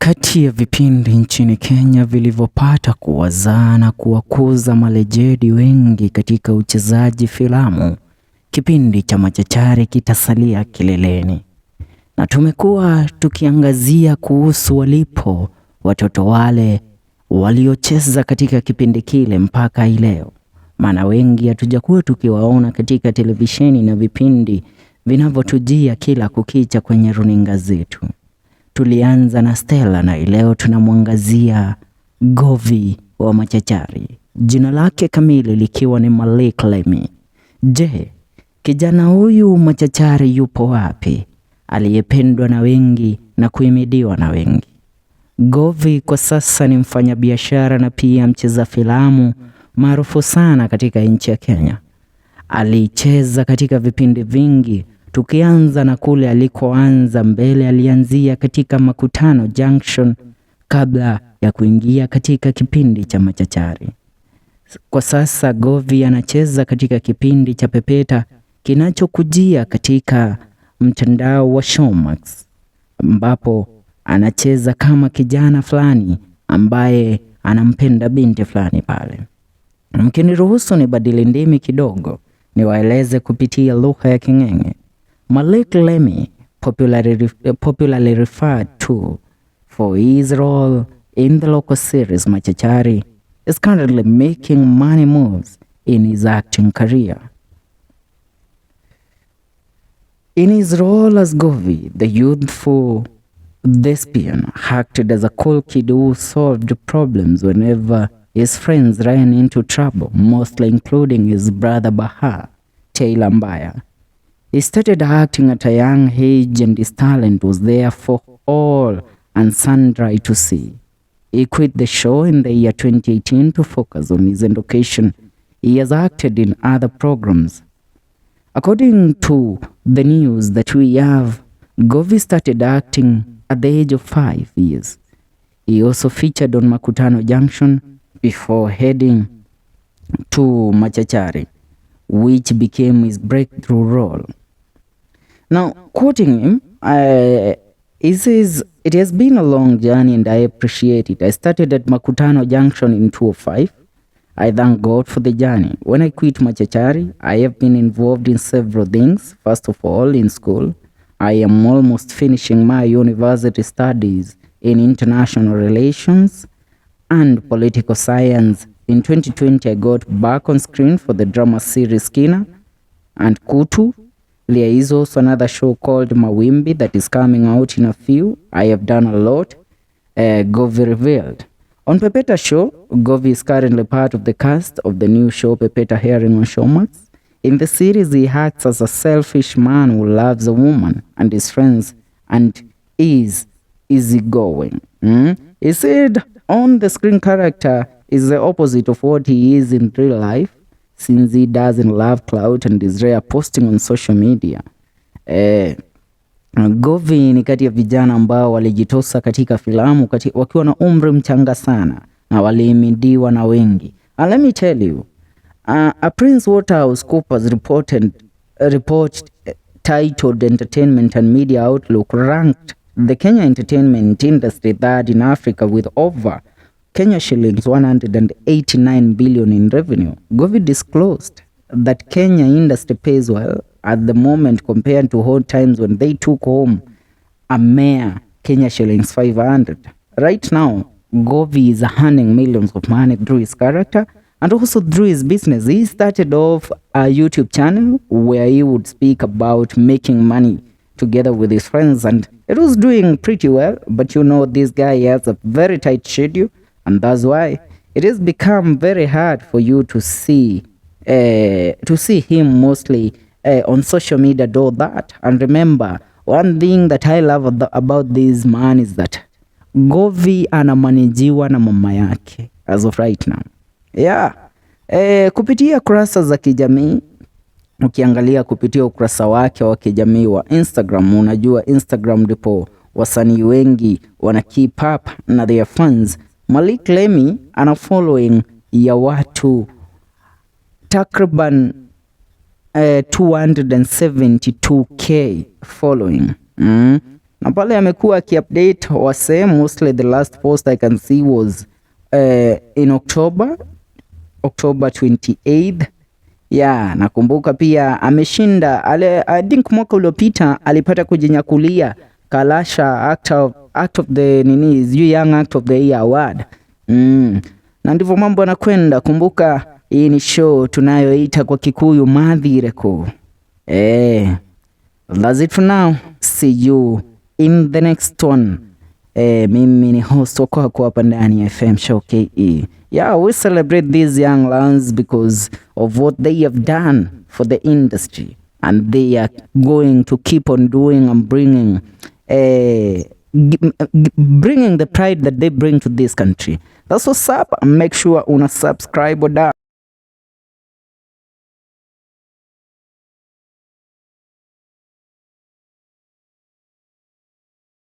Kati ya vipindi nchini Kenya vilivyopata kuwazaa na kuwakuza malejedi wengi katika uchezaji filamu, kipindi cha Machachari kitasalia kileleni. Na tumekuwa tukiangazia kuhusu walipo watoto wale waliocheza katika kipindi kile mpaka leo. Maana wengi hatujakuwa tukiwaona katika televisheni na vipindi vinavyotujia kila kukicha kwenye runinga zetu. Tulianza na Stella na leo tunamwangazia Govi wa Machachari, jina lake kamili likiwa ni Malik Lemi. Je, kijana huyu machachari yupo wapi, aliyependwa na wengi na kuhimidiwa na wengi? Govi kwa sasa ni mfanyabiashara na pia mcheza filamu maarufu sana katika nchi ya Kenya. Alicheza katika vipindi vingi, tukianza na kule alikoanza mbele. Alianzia katika Makutano Junction kabla ya kuingia katika kipindi cha Machachari. Kwa sasa Govi anacheza katika kipindi cha Pepeta kinachokujia katika mtandao wa Showmax, ambapo anacheza kama kijana fulani ambaye anampenda binti fulani pale. Mkiniruhusu nibadili ndimi kidogo, niwaeleze kupitia lugha ya King'eng'e. Malik Lemi, popularly referred to for his role in the local series Machachari, is currently making money moves in his acting career. In his role as Govi, the youthful thespian acted as a cool kid who solved problems whenever his friends ran into trouble, mostly including his brother Baha, Taylor Mbaya. He started acting at a young age and his talent was there for all and sundry to see. He quit the show in the year 2018 to focus on his education. He has acted in other programs. According to the news that we have, Govi started acting at the age of 5 years. He also featured on Makutano Junction before heading to Machachari, which became his breakthrough role. Now, quoting him, he says, "It has been a long journey and I appreciate it. I started at Makutano Junction in 2005. I thank God for the journey. When I quit Machachari, I have been involved in several things. First of all, in school, I am almost finishing my university studies in international relations and political science. In 2020, I got back on screen for the drama series Skinner and Kutu. There is also another show called Mawimbi that is coming out in a few. I have done a lot." Govi revealed. On Pepeta show, Govi is currently part of the cast of the new show Pepeta airing on Showmax. In the series, he acts as a selfish man who loves a woman and his friends and is easygoing. He said on the screen character is the opposite of what he is in real life, since he doesn't love clout and is rare posting on social media. Govi ni kati ya vijana ambao walijitosa katika filamu wakiwa na umri mchanga sana na walihimidiwa na wengi. And let me tell you, a Prince Waterhouse Coopers report titled Entertainment and Media Outlook ranked the Kenya entertainment industry third in Africa with over Kenya shillings 189 billion in revenue. Govi disclosed that Kenya industry pays well at the moment compared to old times when they took home a mere Kenya shillings 500. Right now, Govi is earning millions of money through his character and also through his business. He started off a YouTube channel where he would speak about making money together with his friends, and it was doing pretty well. But you know, this guy has a very tight schedule, and that's why it has become very hard for you to see him mostly on social media, do that. And remember, one thing that I love about this man is that Govi anamanajiwa na mama yake as of right now. Yeah. Kupitia kurasa za kijamii, ukiangalia kupitia ukurasa wake wa kijamii wa Instagram, unajua Instagram ndipo wasanii wengi wana keep up na their fans. Malik Lemi ana following ya watu takriban 272k following. Na na pale amekuwa akiupdate wase. Mostly the last post I can see was in October 28th. Yeah, nakumbuka pia ameshinda I think mwaka uliopita alipata kujinyakulia Kalasha act of the Young Act of the Year award. Na ndivyo mambo yanakwenda. Kumbuka hii ni show tunayoita kwa Kikuyu MATHIRE. That's it for now. See you in the next one. Mimi ni host wako hapa ndani ya FM Show KE. Yeah, we celebrate these young lions because of what they have done for the industry, and they are going to keep on doing and bringing the pride that they bring to this country. That's what's up. Make sure una subscribe or down.